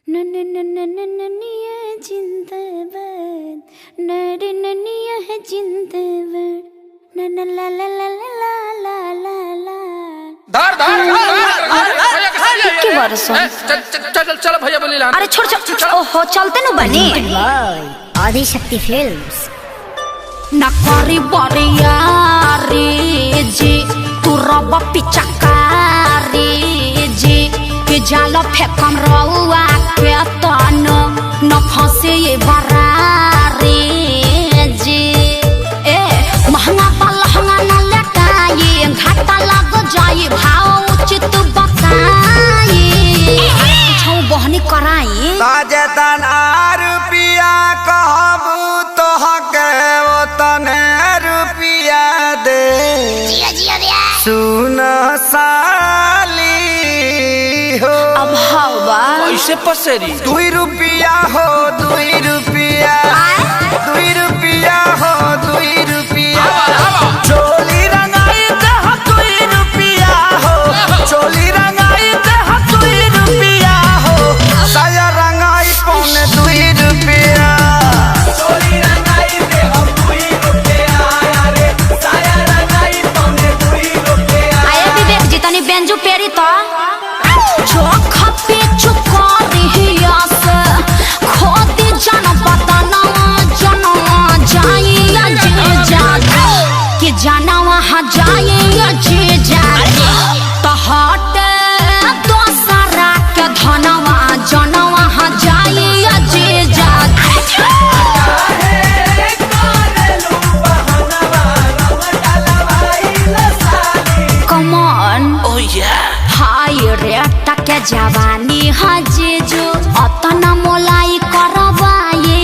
ननिया जिंदाबाद ननिया है जिंदाबाद नन ला ला ला ला ला ला ला धार धार के बरसों चल चल भैया बोली ला। अरे छोड़ ओहो चलते नु बनी आदिशक्ति फिल्म्स नकारी बरिया रे जी तू रब पिचकारी जी के जाल फेकम रउआ के तन न फंसे ये बरारी जी ए महंगा पलहंगा न लटाई घाटा लग जाई भाव उचित बताई छौ बहनी कराई ताजे तना रुपिया कहबू तो हके तने रुपिया दे सुन साली हो अब हवा कैसे पसेरी 2 रुपिया हो 2 रुपिया 2 रुपिया हो 2 रुपिया चोली रंगाई दे 2 रुपिया हो चोली रंगाई दे 2 रुपिया हो साया रंगाई पौने 2 रुपिया चोली रंगाई दे 2 रुपिया अरे साया रंगाई पौने 2 रुपिया आए विवेक जी तनी बेंजू पेरी तो चोख पे चुकारी हिया से खोदी जन बदना जनवा जाइया जे जागे कि जाना वहाँ जाइया जे जागे तो हटे दोसरा के धनवा जनवा वहाँ जाइया जे जागे Come on ओ या हाय रे टके जवानी हजेजो अतना मोलाई करवाए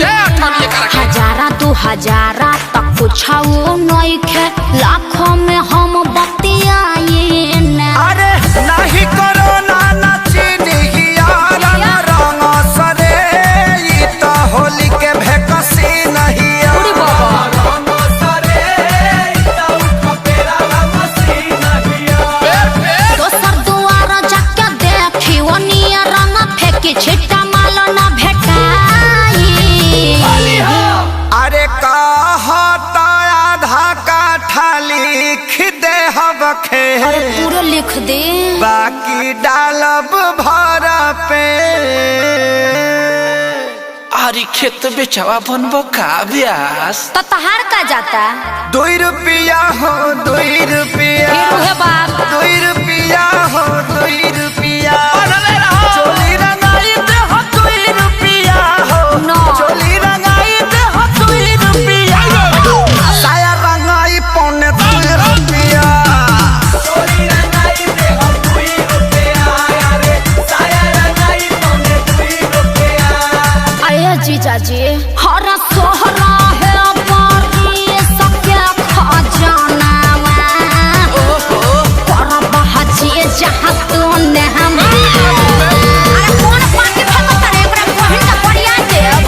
हजारा 2000 तक कुछाओ नइखे लाखों में हम बतियाए ना अरे नाही करो ना चीनी यार रंग सरे ई तो होली के भेकसी नहीं उड़ी बाबा रंग सरे ई तो खपेरा मसी नहीं दोसर दुआर जाके देखी ओनिया रंग फेंकी छिट्टा माल ना भेटाई अरे कहता आधा काठा लिख दे हबखे अरे पूरा लिख दे बाकी डालब भर पे आरी खेत बेचावा बनबो का ब्यास तो तहार का जाता 2 रुपिया हो 2 रुपिया फिर है बाप 2 रुपिया हो 2 रुपिया चोली रंगाई दे 2 रुपिया हो No. चोली रंगाई दे 2 रुपिया साया रंगाई पौने 2 रुपिया चोली रंगाई दे 2 रुपिया अरे साया रंगाई पौने 2 रुपिया अरे जीजा जी हरा सोहरा है बारी सबके खजाना कर बहजी जहाँ तूने हम अरे कौन पार्टी फेंकता रे एकरा बहिन का बढ़िया देव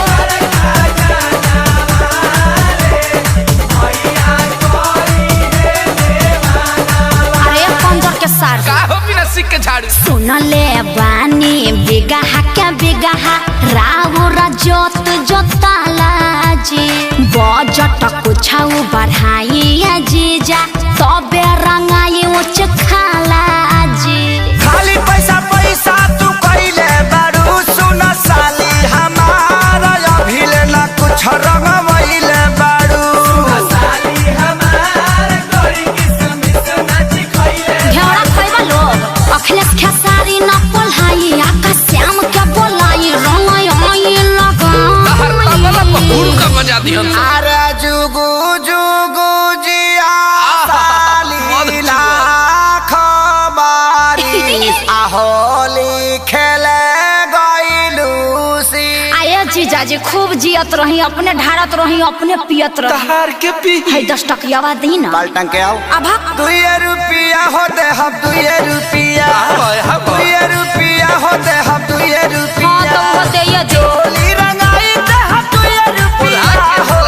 अरे पंजर के सार का हो बिना सिक के झाड़ू सुन ले बानी बिगहा के बिगहा राउर जोत जोताला जी बजट कुछाऊ बढ़ाई जीजा तबे रंगाई उच खाला जी खाली पैसा पैसा तू कइले बारू सुन साली हमारा अभिले ना कुछ रंगवइले बारू साली हमार कोई किस्मत नाची खइले घेरा खइबा लोग अखिलेश खेसारी न पोल्हाई आकाश श्याम के बोलाई रंगाई आई हर तबला पहुड़ लगा का बजा दिहन अरे जुगु जुगु जिया साली लाख बारी आहोली खेले गइलू सी आये जीजा जी खूब जियत रही अपने ढारत रही अपने पियत रही तहार के पी है 10 टकियावा दी ना बाल्टन के आओ अभा 2 रुपिया होते हम 2 रुपिया हाँ 2 रुपिया होते हम 2 हाँ रुपिया तो वो दे ये जो चोली रंगाई दे हम 2 रुपिया हो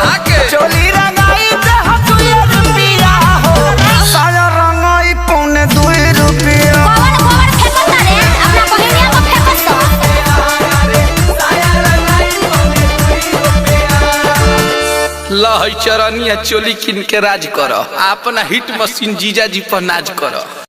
चोली रंगाई दे हम 2 रुपिया हो साया रंगाई पौने 2 रुपिया कौन फेंकता रे अपना बहिनिया को फेंकत लहई चरनिया चोली किन के राज कर, अपना हिट मशीन जीजा जी पर नाज कर।